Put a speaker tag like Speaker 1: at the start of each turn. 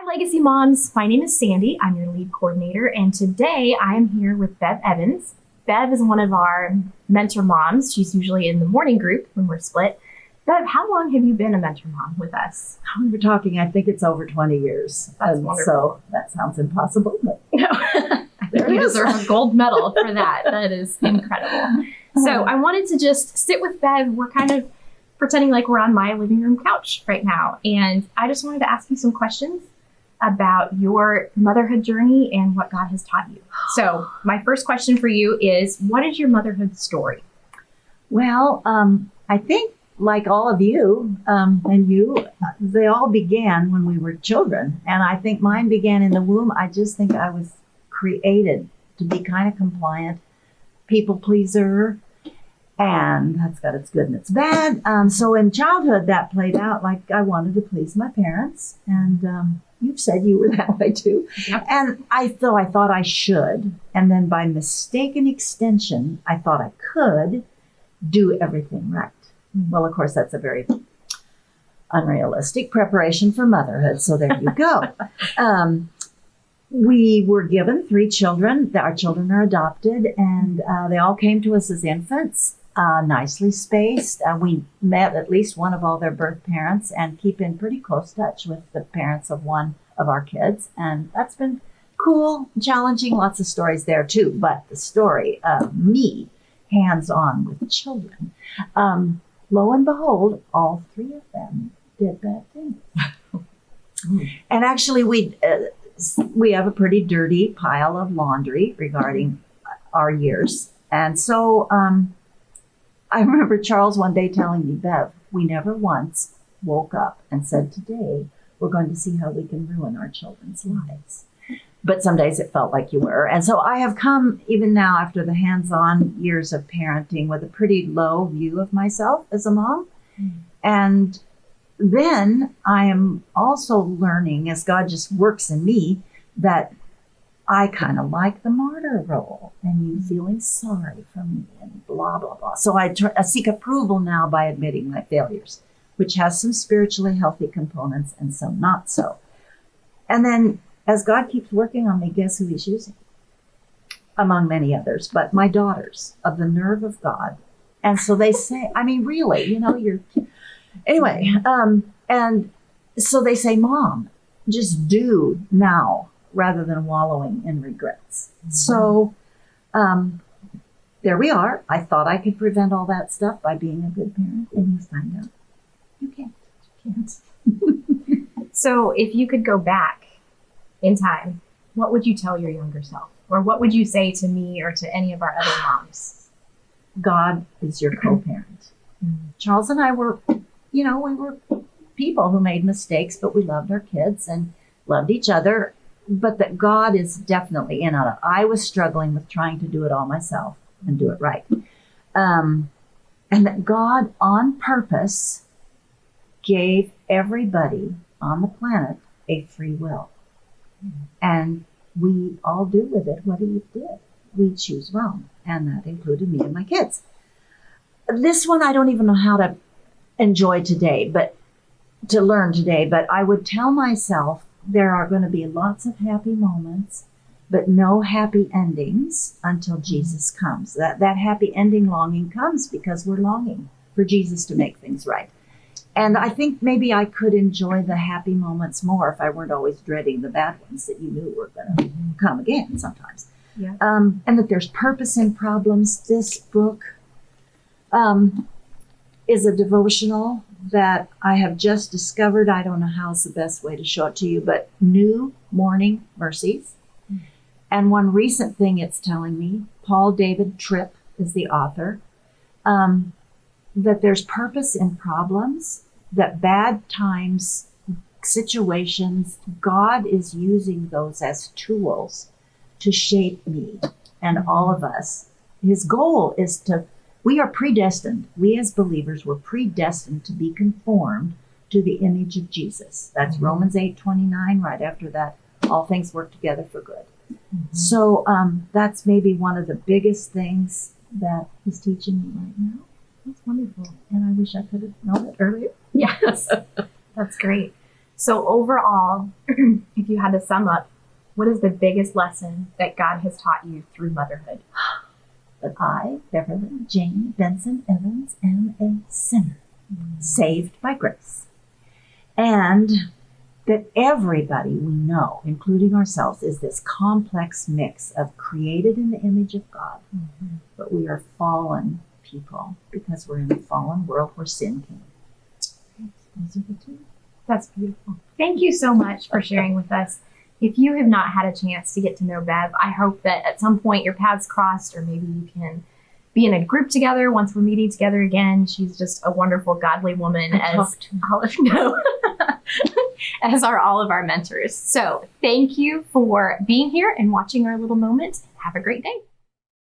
Speaker 1: Hi, Legacy Moms. My name is Sandi. I'm your lead coordinator, and today I am here with Bev Evans. Bev is one of our mentor moms. She's usually in the morning group when we're split. Bev, how long have you been a mentor mom with us?
Speaker 2: We're talking, I think it's over 20 years.
Speaker 1: That's wonderful.
Speaker 2: So that sounds impossible, but
Speaker 1: No, I think you deserve a gold medal for that. That is incredible. So I wanted to just sit with Bev. We're kind of pretending like we're on my living room couch right now. And I just wanted to ask you some questions about your motherhood journey and what God has taught you. So my first question for you is, what is your motherhood story?
Speaker 2: Well, I think like all of you and you, they all began when we were children. And I think mine began in the womb. I just think I was created to be kind of compliant, people pleaser, and that's got its good and its bad. So in childhood, that played out like I wanted to please my parents. And you've said you were that way too.
Speaker 1: Yep.
Speaker 2: And I thought I should. And then by mistaken extension, I thought I could do everything right. Well, of course, that's a very unrealistic preparation for motherhood. So there you go. We were given 3 children. Our children are adopted, and they all came to us as infants, nicely spaced. We met at least one of all their birth parents and keep in pretty close touch with the parents of one of our kids. And that's been cool, challenging, lots of stories there too. But the story of me, hands-on with children, lo and behold, all 3 of them did bad things. And actually, we have a pretty dirty pile of laundry regarding our years. And so I remember Charles one day telling me, Bev, we never once woke up and said, today we're going to see how we can ruin our children's lives. But some days it felt like you were. And so I have come, even now after the hands-on years of parenting, with a pretty low view of myself as a mom. And then I am also learning, as God just works in me, that I kind of like the martyr role and you feeling sorry for me and blah, blah, blah. So I seek approval now by admitting my failures, which has some spiritually healthy components and some not so. And then as God keeps working on me, guess who he's using? Among many others, but my daughters, of the nerve of God. And so they say, I mean, really, anyway, and so they say, Mom, just do now rather than wallowing in regrets. So there we are. I thought I could prevent all that stuff by being a good parent, and you find out you can't. You can't.
Speaker 1: So if you could go back in time, what would you tell your younger self? Or what would you say to me or to any of our other moms?
Speaker 2: God is your co-parent. Charles and I were, we were people who made mistakes, but we loved our kids and loved each other. But that God is definitely in on it. I was struggling with trying to do it all myself and do it right. And that God on purpose gave everybody on the planet a free will. And we all do with it what he did. We choose wrong. And that included me and my kids. This one I don't even know how to enjoy today, but to learn today. But I would tell myself there are going to be lots of happy moments, but no happy endings until Jesus comes. That happy ending longing comes because we're longing for Jesus to make things right. And I think maybe I could enjoy the happy moments more if I weren't always dreading the bad ones that you knew were going to come again sometimes.
Speaker 1: Yeah.
Speaker 2: And that there's purpose in problems. This book is a devotional that I have just discovered. I don't know how's the best way to show it to you, but New Morning Mercies. And one recent thing it's telling me, Paul David Tripp is the author, that there's purpose in problems, that bad times, situations, God is using those as tools to shape me and all of us. His goal is we are predestined. We as believers were predestined to be conformed to the image of Jesus. That's Romans 8:29. Right after that, all things work together for good. So that's maybe one of the biggest things that he's teaching me right now. That's wonderful. And I wish I could have known it earlier.
Speaker 1: Yes, that's great. So overall, if you had to sum up, what is the biggest lesson that God has taught you through motherhood?
Speaker 2: But I, Beverly Jane Benson Evans, am a sinner, saved by grace. And that everybody we know, including ourselves, is this complex mix of created in the image of God, but we are fallen people because we're in a fallen world where sin came. Those are the two.
Speaker 1: That's beautiful. Thank you so much for sharing with us. If you have not had a chance to get to know Bev, I hope that at some point your paths crossed, or maybe you can be in a group together once we're meeting together again. She's just a wonderful, godly woman, as as are all of our mentors. So thank you for being here and watching our little moment. Have a great day.